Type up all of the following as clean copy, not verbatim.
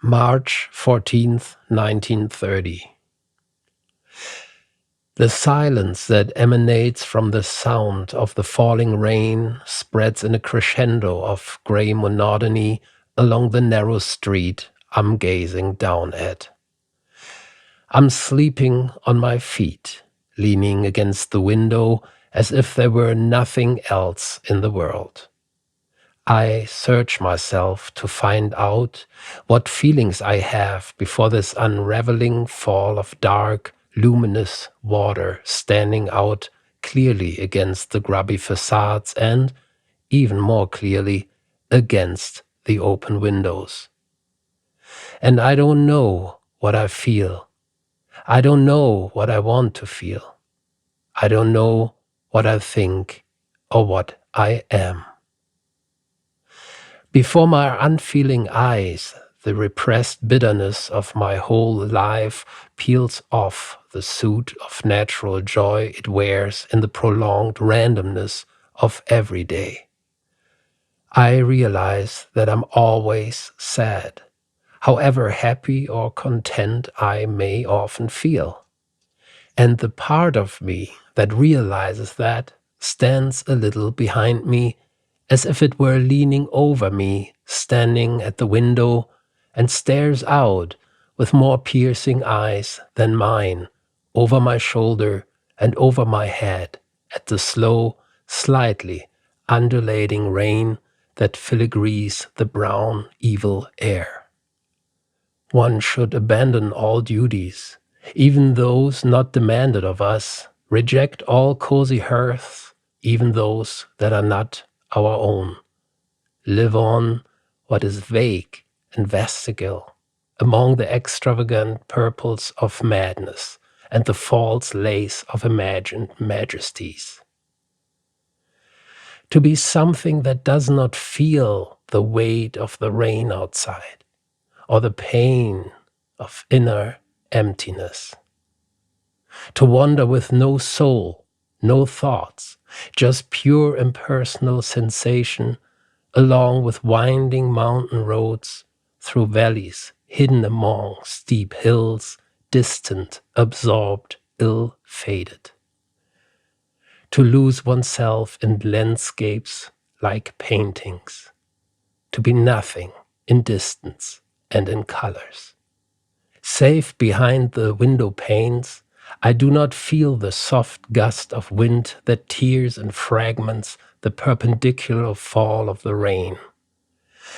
March 14th, 1930. The silence that emanates from the sound of the falling rain spreads in a crescendo of gray monotony along the narrow street I'm gazing down at. I'm sleeping on my feet, leaning against the window as if there were nothing else in the world. I search myself to find out what feelings I have before this unraveling fall of dark, luminous water standing out clearly against the grubby facades and, even more clearly, against the open windows. And I don't know what I feel. I don't know what I want to feel. I don't know what I think or what I am. Before my unfeeling eyes, the repressed bitterness of my whole life peels off the suit of natural joy it wears in the prolonged randomness of every day. I realize that I'm always sad, however happy or content I may often feel. And the part of me that realizes that stands a little behind me, as if it were leaning over me, standing at the window, and stares out with more piercing eyes than mine, over my shoulder and over my head, at the slow, slightly undulating rain that filigrees the brown, evil air. One should abandon all duties, even those not demanded of us, reject all cozy hearths, even those that are not our own. Live on what is vague and vestigial, among the extravagant purples of madness and the false lace of imagined majesties. To be something that does not feel the weight of the rain outside, or the pain of inner emptiness. To wander with no soul, no thoughts, just pure impersonal sensation along with winding mountain roads, through valleys hidden among steep hills, distant, absorbed, ill-fated. To lose oneself in landscapes like paintings. To be nothing in distance and in colors. Safe behind the window panes, I do not feel the soft gust of wind that tears and fragments the perpendicular fall of the rain.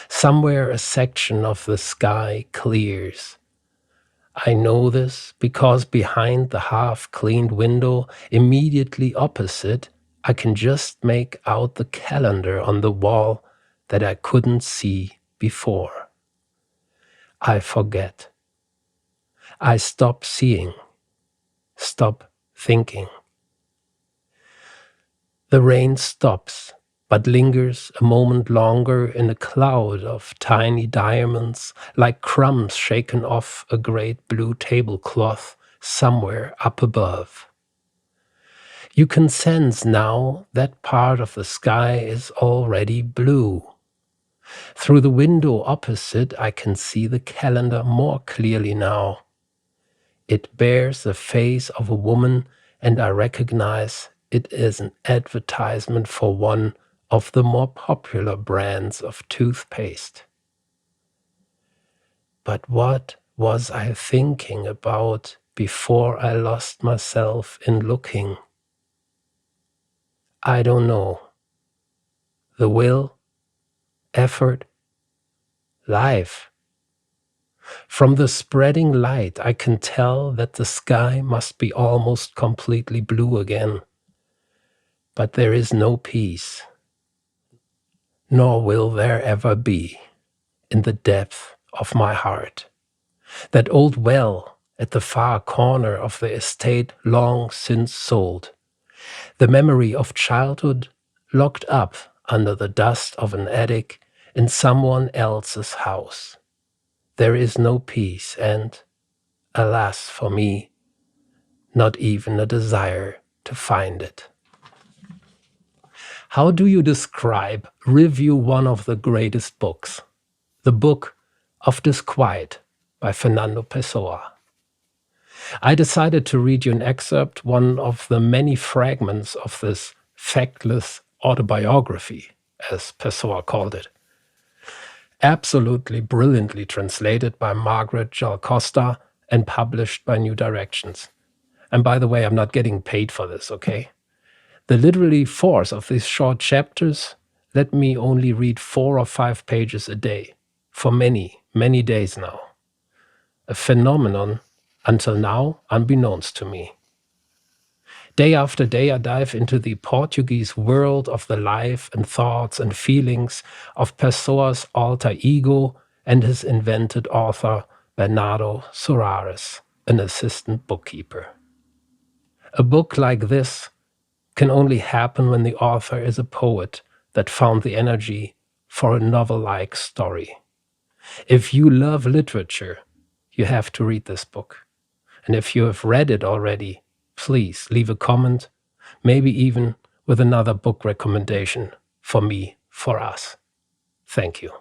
Somewhere a section of the sky clears. I know this because behind the half-cleaned window immediately opposite, I can just make out the calendar on the wall that I couldn't see before. I forget. I stop seeing, stop thinking. The rain stops, but lingers a moment longer in a cloud of tiny diamonds, like crumbs shaken off a great blue tablecloth somewhere up above. You can sense now that part of the sky is already blue. Through the window opposite, I can see the calendar more clearly now. It bears the face of a woman, and I recognize it is an advertisement for one of the more popular brands of toothpaste. But what was I thinking about before I lost myself in looking? I don't know. The will, effort, life. From the spreading light, I can tell that the sky must be almost completely blue again. But there is no peace, nor will there ever be, in the depth of my heart. That old well at the far corner of the estate long since sold. The memory of childhood locked up under the dust of an attic in someone else's house. There is no peace and, alas for me, not even a desire to find it. How do you describe, review one of the greatest books, the Book of Disquiet by Fernando Pessoa. I decided to read you an excerpt, one of the many fragments of this factless autobiography, as Pessoa called it. Absolutely brilliantly translated by Margaret Jalcosta and published by New Directions. And by the way, I'm not getting paid for this, okay? The literary force of these short chapters let me only read 4 or 5 pages a day for many, many days now. A phenomenon until now unbeknownst to me. Day after day I dive into the Portuguese world of the life and thoughts and feelings of Pessoa's alter ego and his invented author Bernardo Soares, an assistant bookkeeper. A book like this can only happen when the author is a poet that found the energy for a novel-like story. If you love literature, you have to read this book. And if you have read it already, please leave a comment, maybe even with another book recommendation for me, for us. Thank you.